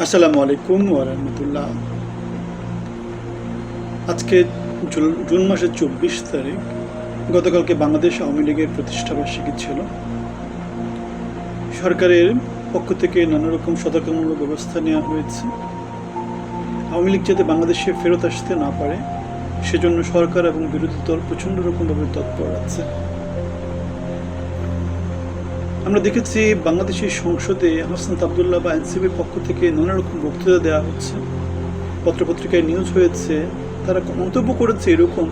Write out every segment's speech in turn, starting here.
আসসালামু আলাইকুম ওয়া রাহমাতুল্লাহ। আজকে জুন মাসের ২৪ তারিখ। গতকালকে বাংলাদেশ আওয়ামী লীগের প্রতিষ্ঠাবার্ষিকী ছিল। সরকারের পক্ষ থেকে নানা রকম সতর্কমূলক ব্যবস্থা নেওয়া হয়েছে আওয়ামী লীগ যাতে বাংলাদেশে ফেরত আসতে না পারে, সেজন্য সরকার এবং বিরোধী দল প্রচণ্ড রকমভাবে তৎপর আছে। আমরা দেখেছি বাংলাদেশের সংসদে হাসনাত আবদুল্লাহ বা এনসিপির পক্ষ থেকে নানা রকম বক্তৃতা দেওয়া হচ্ছে, পত্রপত্রিকায় নিউজ হয়েছে। তারা মন্তব্য করেছে এরকম,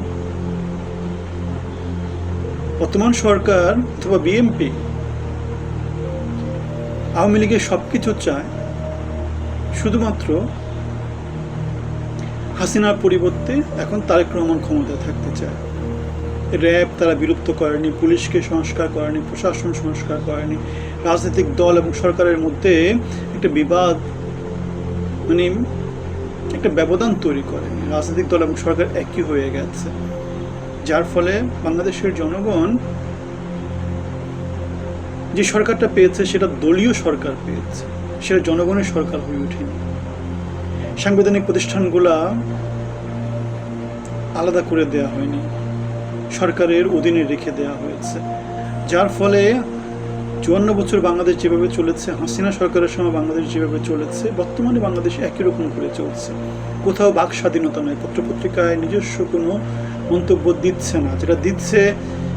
বর্তমান সরকার অথবা বিএনপি আওয়ামী লীগের সবকিছু চায়, শুধুমাত্র হাসিনার পরিবর্তে এখন তারেক রহমান ক্ষমতায় থাকতে চায়। র্যাব তারা বিলুপ্ত করেনি, পুলিশকে সংস্কার করেনি, প্রশাসন সংস্কার করেনি, রাজনৈতিক দল এবং সরকারের মধ্যে একটা বিবাদ, মানে একটা ব্যবধান তৈরি করেনি। রাজনৈতিক দল এবং সরকার একই হয়ে গেছে, যার ফলে বাংলাদেশের জনগণ যে সরকারটা পেয়েছে সেটা দলীয় সরকার পেয়েছে, সেটা জনগণের সরকার হয়ে ওঠেনি। সাংবিধানিক প্রতিষ্ঠানগুলা আলাদা করে দেয়া হয়নি, সরকারের অধীনে রেখে দেওয়া হয়েছে, যার ফলে ৫৪ বছর বাংলাদেশ যেভাবে চলেছে, হাসিনা সরকারের সময় বাংলাদেশ যেভাবে চলেছে, বর্তমানে বাংলাদেশ একই রকম করে চলছে। কোথাও বাক স্বাধীনতা নয়, পত্রপত্রিকায় নিজস্ব কোনো মন্তব্য দিচ্ছে না। যেটা দিচ্ছে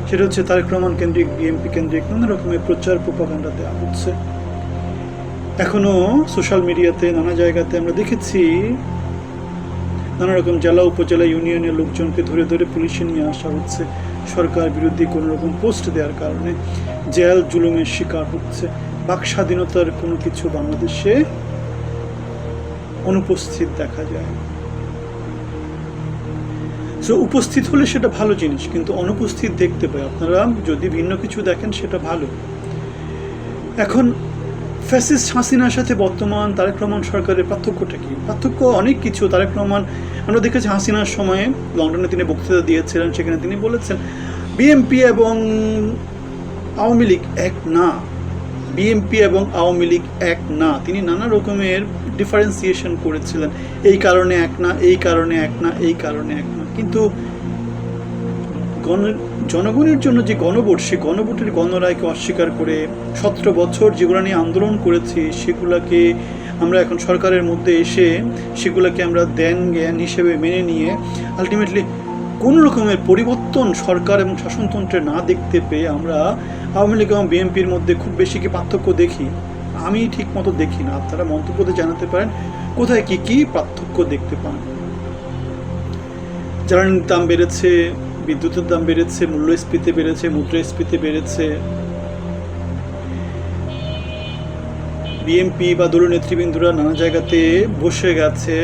সেটা হচ্ছে তারেক রহমান কেন্দ্রিক, বিএনপি কেন্দ্রিক নানা রকমের প্রচার প্রোপাগান্ডা দেওয়া হচ্ছে। এখনো সোশ্যাল মিডিয়াতে নানা জায়গাতে আমরা দেখেছি নানা রকম জেলা উপজেলা ইউনিয়নের লোকজনকে ধরে ধরে পুলিশে নিয়ে আসা হচ্ছে সরকার বিরোধী কোনো রকম পোস্ট দেওয়ার কারণে। জেল জুলুমের শিকার হচ্ছে। বাক স্বাধীনতার কোনো কিছু বাংলাদেশে অনুপস্থিত দেখা যায়। সো উপস্থিত হলে সেটা ভালো জিনিস, কিন্তু অনুপস্থিত দেখতে পাই। আপনারা যদি ভিন্ন কিছু দেখেন সেটা ভালো। এখন ফ্যাসিস্ট হাসিনার সাথে বর্তমান তারেক রহমান সরকারের পার্থক্যটা কি? পার্থক্য অনেক কিছু। তারেক রহমান, আমরা দেখেছি হাসিনার সময়ে লন্ডনে তিনি বক্তৃতা দিয়েছিলেন, সেখানে তিনি বলেছেন বিএনপি এবং আওয়ামী লীগ এক না, বিএনপি এবং আওয়ামী লীগ এক না। তিনি নানা রকমের ডিফারেন্সিয়েশন করেছিলেন, এই কারণে এক না, এই কারণে এক না, এই কারণে এক না। কিন্তু জনগণের জন্য যে গণভোট, সে গণভোটের গণরায়কে অস্বীকার করে ১৭ বছর যেগুলো নিয়ে আন্দোলন করেছি, সেগুলোকে আমরা এখন সরকারের মধ্যে এসে সেগুলোকে আমরা দেন জ্ঞান হিসেবে মেনে নিয়ে আলটিমেটলি কোনো রকমের পরিবর্তন সরকার এবং শাসনতন্ত্রে না দেখতে পেয়ে আমরা আওয়ামী লীগ এবং বিএনপির মধ্যে খুব বেশি কি পার্থক্য দেখি? আমি ঠিক মতো দেখি না। আপনারা মন্তব্যতে জানাতে পারেন কোথায় কি কি পার্থক্য দেখতে পান। জ্বালানির দাম বেড়েছে, বিদ্যুতের দাম বেড়েছে, মূল্যস্ফীতি বেড়েছে, মুদ্রাস্ফীতি বেড়েছে। বিএনপি বা দলীয় নেতৃবৃন্দরা নানা জায়গাতে বসে গেছে,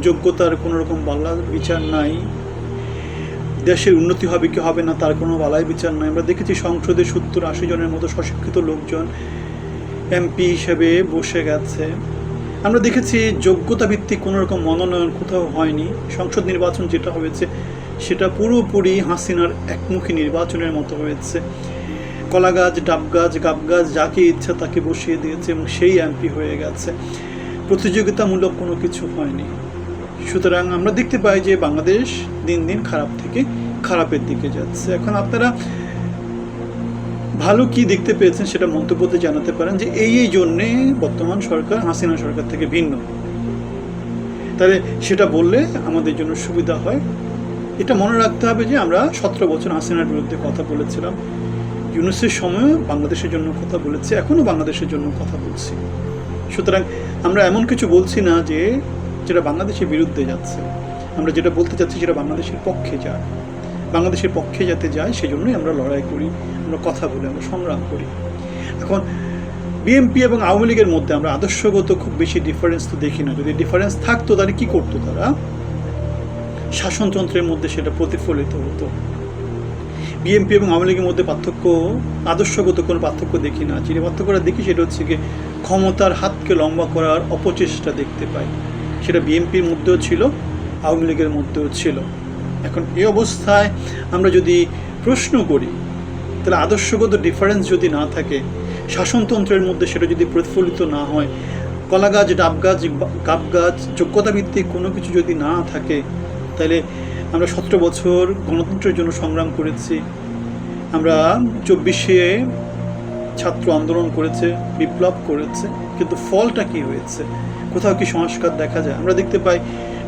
যোগ্যতার কোনো রকম বালা বিচার নাই। দেশের উন্নতি হবে কি হবে না তার কোনো বালাই বিচার নাই। আমরা দেখেছি সংসদে ৭০-৮০ জনের মতো স্বশিক্ষিত লোকজন এমপি হিসেবে বসে গেছে। আমরা দেখেছি যোগ্যতা ভিত্তিক কোনো রকম মনোনয়ন কোথাও হয়নি। সংসদ নির্বাচন যেটা হয়েছে সেটা পুরোপুরি হাসিনার একমুখী নির্বাচনের মতো হয়েছে। কলা গাছ, ডাব গাছ, গাব গাছ, যাকে ইচ্ছা তাকে বসিয়ে দিয়েছে এবং সেই এমপি হয়ে গেছে। প্রতিযোগিতামূলক কোনো কিছু হয়নি। সুতরাং আমরা দেখতে পাই যে বাংলাদেশ দিন দিন খারাপ থেকে খারাপের দিকে যাচ্ছে। এখন আপনারা ভালো কি দেখতে পেয়েছেন সেটা মন্তব্যতে জানাতে পারেন, যে এই জন্যে বর্তমান সরকার হাসিনা সরকার থেকে ভিন্ন। তাহলে সেটা বললে আমাদের জন্য সুবিধা হয়। এটা মনে রাখতে হবে যে আমরা ১৭ বছর হাসিনার বিরুদ্ধে কথা বলেছিলাম, ইউনূসের সময়ও বাংলাদেশের জন্য কথা বলেছি, এখনও বাংলাদেশের জন্য কথা বলছি। সুতরাং আমরা এমন কিছু বলছি না যে যেটা বাংলাদেশের বিরুদ্ধে যাচ্ছে। আমরা যেটা বলতে চাচ্ছি সেটা বাংলাদেশের পক্ষে যায়, বাংলাদেশের পক্ষে যাতে যায় সেজন্যই আমরা লড়াই করি, আমরা কথা বলি, আমরা সংগ্রাম করি। এখন বিএনপি এবং আওয়ামী লীগের মধ্যে আমরা আদর্শগত খুব বেশি ডিফারেন্স তো দেখি না। যদি ডিফারেন্স থাকতো তাহলে কী করতো তারা? শাসনতন্ত্রের মধ্যে সেটা প্রতিফলিত হতো। বিএনপি এবং আওয়ামী লীগের মধ্যে পার্থক্য, আদর্শগত কোনো পার্থক্য দেখি না। যে পার্থক্যটা দেখি সেটা হচ্ছে গিয়ে ক্ষমতার হাতকে লম্বা করার অপচেষ্টা দেখতে পাই। সেটা বিএনপির মধ্যেও ছিল, আওয়ামী লীগের মধ্যেও ছিল। এখন এই অবস্থায় আমরা যদি প্রশ্ন করি, তাহলে আদর্শগত ডিফারেন্স যদি না থাকে, শাসনতন্ত্রের মধ্যে সেটা যদি প্রতিফলিত না হয়, কলা গাছ, ডাব গাছ, গাব গাছ, যোগ্যতা ভিত্তিক কোনো কিছু যদি না থাকে, তাহলে আমরা 17 বছর গণতন্ত্রের জন্য সংগ্রাম করেছি, আমরা 24-এ ছাত্র আন্দোলন করেছে, বিপ্লব করেছে, কিন্তু ফলটা কি হয়েছে? কোথাও কি সংস্কার দেখা যায়? আমরা দেখতে পাই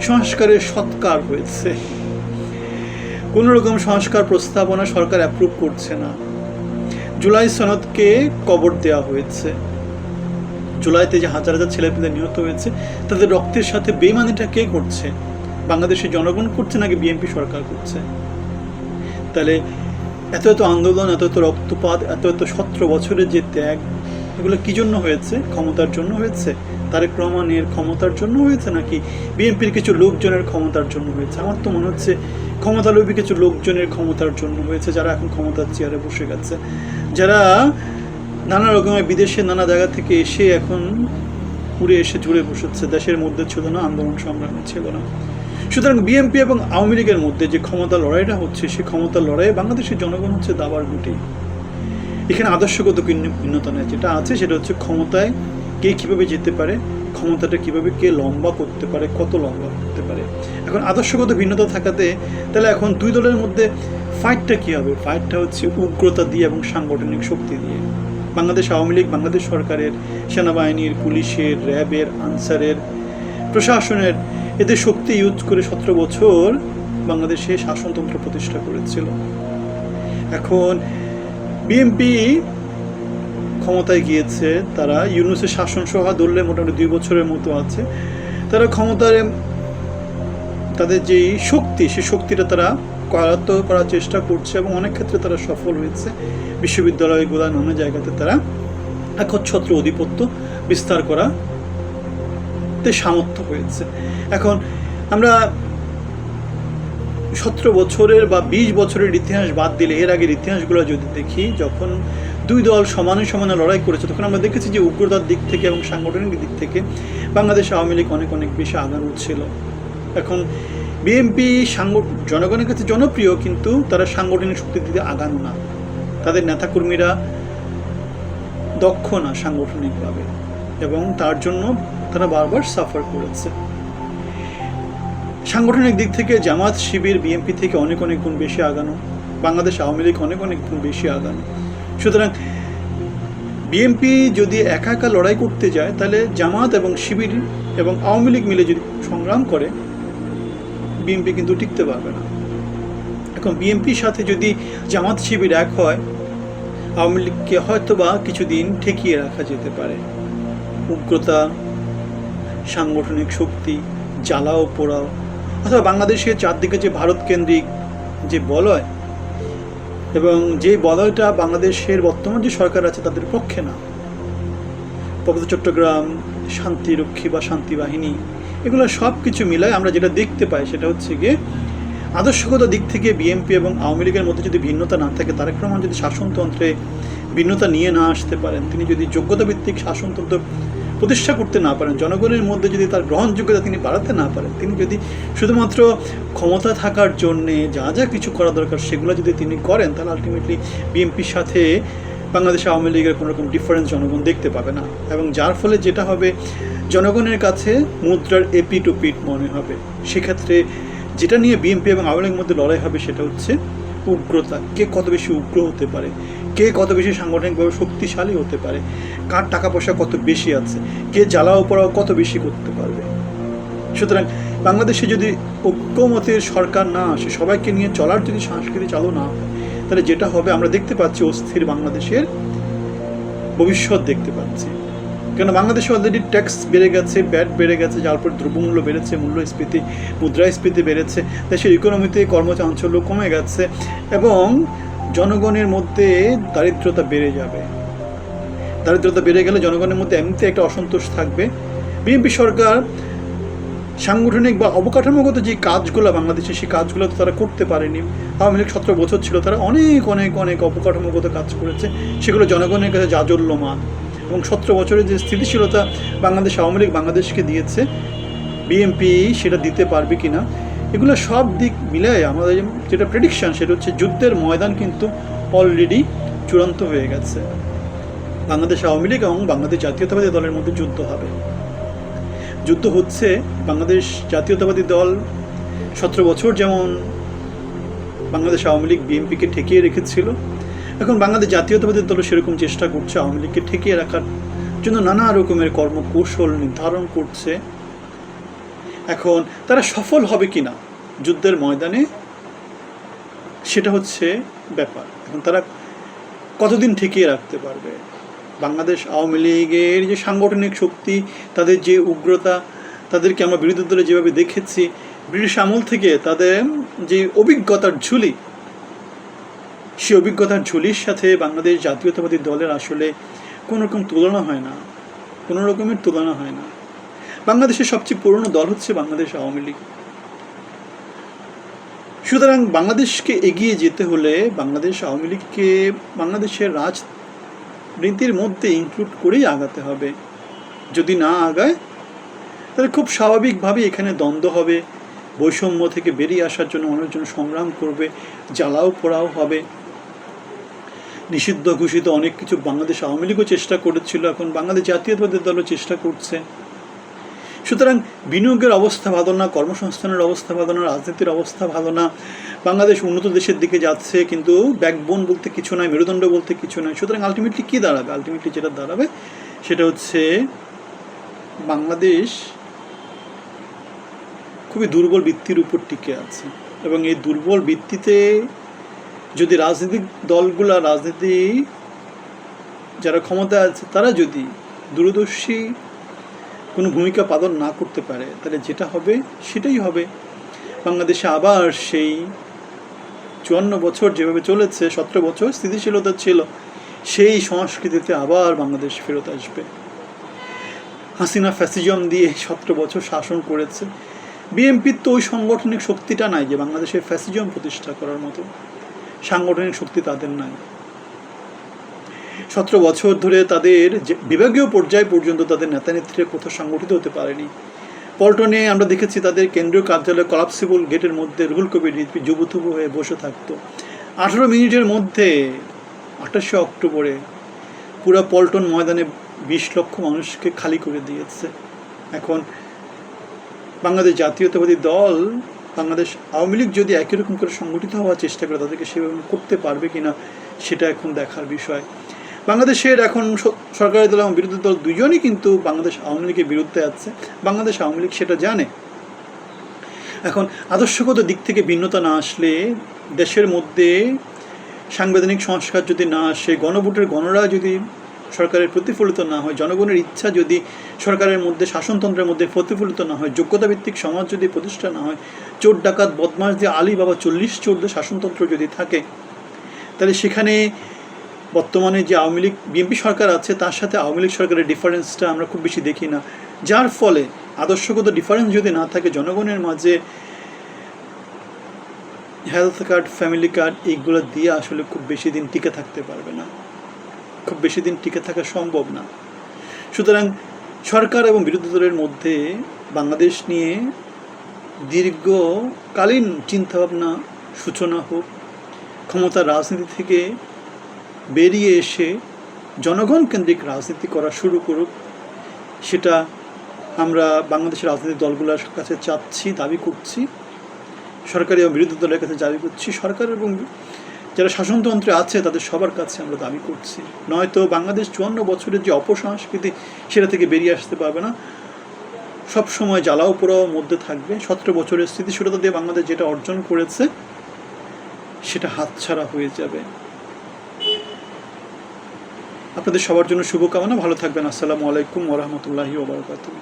সংস্কারের সৎকার হয়েছে, কোনো রকম সংস্কার প্রস্তাবনা সরকার অ্যাপ্রুভ করছে না। জুলাই সনদকে কবর দেওয়া হয়েছে। জুলাইতে যে হাজার হাজার ছেলেপেলে নিহত হয়েছে, তাদের রক্তের সাথে বেইমানিটা কে করছে? বাংলাদেশের জনগণ করছে নাকি বিএনপি সরকার করছে? তাহলে এত এত আন্দোলন, এত এত রক্তপাত, এত এত 17 বছরের যে ত্যাগ, এগুলো কি জন্য হয়েছে? ক্ষমতার জন্য হয়েছে? তারেক রহমানের ক্ষমতার জন্য হয়েছে নাকি বিএনপির কিছু লোকজনের ক্ষমতার জন্য হয়েছে? আমার তো মনে হচ্ছে ক্ষমতালোভী কিছু লোকজনের ক্ষমতার জন্য হয়েছে, যারা এখন ক্ষমতার চেয়ারে বসে গেছে, যারা নানা রকমের বিদেশে নানা জায়গা থেকে এসে এখন উড়ে এসে জুড়ে বসেছে। দেশের মধ্যে ছিল না, আন্দোলন সংগ্রামে ছিল না। সুতরাং বিএনপি এবং আওয়ামী লীগের মধ্যে যে ক্ষমতা লড়াইটা হচ্ছে, সেই ক্ষমতার লড়াইয়ে বাংলাদেশের জনগণ হচ্ছে দাবার গুটি। এখানে আদর্শগত ভিন্নতা নেই, যেটা আছে সেটা হচ্ছে ক্ষমতায় কে কীভাবে যেতে পারে, ক্ষমতাটা কীভাবে কে লম্বা করতে পারে, কত লম্বা করতে পারে। এখন আদর্শগত ভিন্নতা থাকাতে তাহলে এখন দুই দলের মধ্যে ফাইটটা কী হবে? ফাইটটা হচ্ছে উগ্রতা দিয়ে এবং সাংগঠনিক শক্তি দিয়ে। বাংলাদেশ আওয়ামী লীগ বাংলাদেশ সরকারের, সেনাবাহিনীর, পুলিশের, র্যাবের, আনসারের, প্রশাসনের, এদের শক্তি ইউজ করে 17 বছর বাংলাদেশে শাসনতন্ত্র প্রতিষ্ঠা করেছিল। এখন বিএনপি ক্ষমতায় গিয়েছে, তারা ইউনূসের শাসন সহ ধরলে মোটামুটি 2 বছরের মতো আছে। তারা ক্ষমতায় তাদের যেই শক্তি, সেই শক্তিটা তারা করায়ত্ত করার চেষ্টা করছে এবং অনেক ক্ষেত্রে তারা সফল হয়েছে। বিশ্ববিদ্যালয়গুলো নানা জায়গাতে তারা একচ্ছত্র আধিপত্য বিস্তার করাতে সামর্থ্য হয়েছে। এখন আমরা 17 বছরের বা 20 বছরের ইতিহাস বাদ দিলে এর আগের ইতিহাসগুলো যদি দেখি, যখন দুই দল সমানে সমানে লড়াই করেছে, তখন আমরা দেখেছি যে উগ্রতার দিক থেকে এবং সাংগঠনিক দিক থেকে বাংলাদেশ আওয়ামী লীগ অনেক অনেক বেশি আগানো ছিল। এখন বিএনপি জনগণের কাছে জনপ্রিয়, কিন্তু তারা সাংগঠনিক শক্তি দিতে আগানো না। তাদের নেতাকর্মীরা দক্ষ না সাংগঠনিকভাবে, এবং তার জন্য তারা বারবার সাফার করেছে। সাংগঠনিক দিক থেকে জামাত, শিবির বিএনপি থেকে অনেক অনেক গুণ বেশি আগানো, বাংলাদেশ আওয়ামী লীগ অনেক অনেক গুণ বেশি আগানো। সুতরাং বিএনপি যদি একা একা লড়াই করতে যায়, তাহলে জামাত এবং শিবির এবং আওয়ামী লীগ মিলে যদি সংগ্রাম করে, বিএনপি কিন্তু টিকতে পারবে না। এখন বিএনপির সাথে যদি জামাত শিবির এক হয়, আওয়ামী লীগকে হয়তো বা কিছুদিন ঠেকিয়ে রাখা যেতে পারে। উগ্রতা, সাংগঠনিক শক্তি, জ্বালাও পোড়াও, অথবা বাংলাদেশের চারদিকে যে ভারত কেন্দ্রিক যে বলয়, এবং যে বলয়টা বাংলাদেশের বর্তমান যে সরকার আছে তাদের পক্ষে না। পার্বত্য চট্টগ্রাম শান্তিরক্ষী বা শান্তি বাহিনী, এগুলো সব কিছু মিলায় আমরা যেটা দেখতে পাই সেটা হচ্ছে গিয়ে আদর্শগত দিক থেকে বিএনপি এবং আওয়ামী লীগের মধ্যে যদি ভিন্নতা না থাকে, তারেক রহমান যদি শাসনতন্ত্রে ভিন্নতা নিয়ে না আসতে পারেন, তিনি যদি যোগ্যতা ভিত্তিক শাসনতন্ত্র প্রতিষ্ঠা করতে না পারেন, জনগণের মধ্যে যদি তার গ্রহণযোগ্যতা তিনি বাড়াতে না পারেন, তিনি যদি শুধুমাত্র ক্ষমতা থাকার জন্যে যা যা কিছু করা দরকার সেগুলো যদি তিনি করেন, তাহলে আলটিমেটলি বিএনপির সাথে বাংলাদেশ আওয়ামী লীগের কোনো রকম ডিফারেন্স জনগণ দেখতে পাবে না। এবং যার ফলে যেটা হবে, জনগণের কাছে মুদ্রার এপিট ও পিট মনে হবে। সেক্ষেত্রে যেটা নিয়ে বিএনপি এবং আওয়ামী লীগের মধ্যে লড়াই হবে সেটা হচ্ছে উগ্রতা। কে কত বেশি উগ্র হতে পারে, কে কত বেশি সাংগঠনিকভাবে শক্তিশালী হতে পারে, কার টাকা পয়সা কত বেশি আছে, কে জ্বালাও পোড়াও কত বেশি করতে পারবে। সুতরাং বাংলাদেশে যদি ঐক্যমতের সরকার না আসে, সবাইকে নিয়ে চলার যদি সংস্কৃতি চালু না হয়, তাহলে যেটা হবে আমরা দেখতে পাচ্ছি অস্থির বাংলাদেশের ভবিষ্যৎ দেখতে পাচ্ছি। কেন বাংলাদেশে অলরেডি ট্যাক্স বেড়ে গেছে, ব্যাট বেড়ে গেছে, যার পর দ্রব্যমূল্য বেড়েছে, মূল্যস্ফীতি, মুদ্রাস্ফীতি বেড়েছে, দেশের ইকোনমিতে কর্মচাঞ্চল্য কমে গেছে এবং জনগণের মধ্যে দারিদ্রতা বেড়ে যাবে। দারিদ্রতা বেড়ে গেলে জনগণের মধ্যে এমনিতে একটা অসন্তোষ থাকবে। বিএনপি সরকার সাংগঠনিক বা অবকাঠামোগত যে কাজগুলো বাংলাদেশে, সেই কাজগুলো তো তারা করতে পারেনি। আওয়ামী লীগ 17 বছর ছিল, তারা অনেক অনেক অনেক অবকাঠামোগত কাজ করেছে, সেগুলো জনগণের কাছে জাজল্যমান। এবং 17 বছরের যে স্থিতিশীলতা বাংলাদেশ আওয়ামী লীগ বাংলাদেশকে দিয়েছে, বিএনপি সেটা দিতে পারবে কি না, এগুলো সব দিক মিলায় আমাদের যেটা প্রেডিকশান সেটা হচ্ছে যুদ্ধের ময়দান কিন্তু অলরেডি চূড়ান্ত হয়ে গেছে। বাংলাদেশ আওয়ামী লীগ এবং বাংলাদেশ জাতীয়তাবাদী দলের মধ্যে যুদ্ধ হবে। যুদ্ধ হচ্ছে। বাংলাদেশ জাতীয়তাবাদী দল 17 বছর যেমন বাংলাদেশ আওয়ামী লীগ বিএনপিকে ঠেকিয়ে রেখেছিল, এখন বাংলাদেশ জাতীয়তাবাদী দল সেরকম চেষ্টা করছে আওয়ামী লীগকে ঠেকিয়ে রাখার জন্য, নানা রকমের কর্মকৌশল নির্ধারণ করছে। এখন তারা সফল হবে কিনা যুদ্ধের ময়দানে, সেটা হচ্ছে ব্যাপার। এখন তারা কতদিন ঠেকিয়ে রাখতে পারবে? বাংলাদেশ আওয়ামী লীগের যে সাংগঠনিক শক্তি, তাদের যে উগ্রতা, তাদেরকে আমরা বিরোধী দলে যেভাবে দেখেছি, ব্রিটিশ আমল থেকে তাদের যে অভিজ্ঞতার ঝুলি, সেই অভিজ্ঞতার ঝুলির সাথে বাংলাদেশ জাতীয়তাবাদী দলের আসলে কোনো রকম তুলনা হয় না, কোনো রকমের তুলনা হয় না। বাংলাদেশের সবচেয়ে পুরনো দল হচ্ছে বাংলাদেশ আওয়ামী লীগ। সুতরাং বাংলাদেশকে এগিয়ে যেতে হলে বাংলাদেশ আওয়ামী লীগকে বাংলাদেশের রাজনীতির মধ্যে ইনক্লুড করেই আগাতে হবে। যদি না আগায় তাহলে খুব স্বাভাবিকভাবে এখানে দ্বন্দ্ব হবে, বৈষম্য থেকে বেরিয়ে আসার জন্য অনেকজন সংগ্রাম করবে, জ্বালাও পোড়াও হবে। নিষিদ্ধ ঘোষিত অনেক কিছু বাংলাদেশ আওয়ামী লীগও চেষ্টা করেছিল, এখন বাংলাদেশ জাতীয়তাবাদী দলও চেষ্টা করছে। সুতরাং বিনিয়োগের অবস্থা ভালো না, কর্মসংস্থানের অবস্থা ভালো না, রাজনীতির অবস্থা ভালো না। বাংলাদেশ উন্নত দেশের দিকে যাচ্ছে, কিন্তু ব্যাকবোন বলতে কিছু নয়, মেরুদণ্ড বলতে কিছু নয়। সুতরাং আলটিমেটলি কী দাঁড়াবে? আলটিমেটলি যেটা দাঁড়াবে সেটা হচ্ছে বাংলাদেশ খুবই দুর্বল ভিত্তির উপর টিকে আছে, এবং এই দুর্বল ভিত্তিতে যদি রাজনৈতিক দলগুলা, রাজনীতি যারা ক্ষমতায় আছে, তারা যদি দূরদর্শী কোনো ভূমিকা পালন না করতে পারে, তাহলে যেটা হবে সেটাই হবে। বাংলাদেশে আবার সেই 54 বছর যেভাবে চলেছে, 17 বছর স্থিতিশীলতা ছিল, সেই সংস্কৃতিতে আবার বাংলাদেশ ফেরত আসবে। হাসিনা ফ্যাসিজম দিয়ে 17 বছর শাসন করেছে। বিএনপির তো ওই সাংগঠনিক শক্তিটা নাই যে বাংলাদেশের ফ্যাসিজম প্রতিষ্ঠা করার মতো সাংগঠনিক শক্তি তাদের নাই। 17 বছর ধরে তাদের বিভাগীয় পর্যায় পর্যন্ত তাদের নেতা নেত্রীরা কোথাও সংগঠিত হতে পারেনি। পল্টনে আমরা দেখেছি তাদের কেন্দ্রীয় কার্যালয় কলাপসিবল গেটের মধ্যে রুহুল কবির রিজভী জুবুথুবু হয়ে বসে থাকতো। 18 মিনিটের মধ্যে 28শে অক্টোবরে পুরো পল্টন ময়দানে 20 লক্ষ মানুষকে খালি করে দিয়েছে। এখন বাংলাদেশ জাতীয়তাবাদী দল, বাংলাদেশ আওয়ামী লীগ যদি একই রকম করে সংগঠিত হওয়ার চেষ্টা করে, তাদেরকে সেভাবে করতে পারবে কিনা সেটা এখন দেখার বিষয়। বাংলাদেশের এখন সরকারি দল এবং বিরোধী দল দুজনই কিন্তু বাংলাদেশ আওয়ামী লীগের বিরুদ্ধে আছে। বাংলাদেশ আওয়ামী লীগ সেটা জানে। এখন আদর্শগত দিক থেকে ভিন্নতা না আসলে, দেশের মধ্যে সাংবিধানিক সংস্কার যদি না আসে, গণভোটের গণরা যদি সরকারের প্রতিফলিত না হয়, জনগণের ইচ্ছা যদি সরকারের মধ্যে, শাসনতন্ত্রের মধ্যে প্রতিফলিত না হয়, যোগ্যতাভিত্তিক সমাজ যদি প্রতিষ্ঠা না হয়, চোর ডাকাত বদমাশ দিয়ে আলী বাবা 40 চোরদের শাসনতন্ত্র যদি থাকে, তাহলে সেখানে বর্তমানে যে আওয়ামী লীগ বিএনপি সরকার আছে, তার সাথে আওয়ামী লীগ সরকারের ডিফারেন্সটা আমরা খুব বেশি দেখি না। যার ফলে আদর্শগত ডিফারেন্স যদি না থাকে, জনগণের মাঝে হেলথ কার্ড, ফ্যামিলি কার্ড, এইগুলো দিয়ে আসলে খুব বেশি দিন টিকে থাকতে পারবে না, খুব বেশি দিন টিকে থাকা সম্ভব না। সুতরাং সরকার এবং বিরোধী দলের মধ্যে বাংলাদেশ নিয়ে দীর্ঘকালীন চিন্তাভাবনা সূচনা হোক, ক্ষমতার রাজনীতি থেকে বেরিয়ে এসে জনগণ কেন্দ্রিক রাজনীতি করা শুরু করুক, সেটা আমরা বাংলাদেশের রাজনৈতিক দলগুলোর কাছে চাচ্ছি, দাবি করছি, সরকারি এবং বিরোধী দলের কাছে দাবি করছি, সরকার এবং যারা শাসনতন্ত্রে আছে তাদের সবার কাছে আমরা দাবি করছি। নয়তো বাংলাদেশ 54 বছরের যে অপসংস্কৃতি, সেটা থেকে বেরিয়ে আসতে পারবে না, সবসময় জ্বালাও পোড়াও মধ্যে থাকবে। 17 বছরের স্থিতিশীলতা দিয়ে বাংলাদেশ যেটা অর্জন করেছে সেটা হাতছাড়া হয়ে যাবে। আপনাদের সবার জন্য শুভকামনা, ভালো থাকবেন। আসসালামু আলাইকুম ওয়া রাহমাতুল্লাহি ওয়া বারাকাতুহু।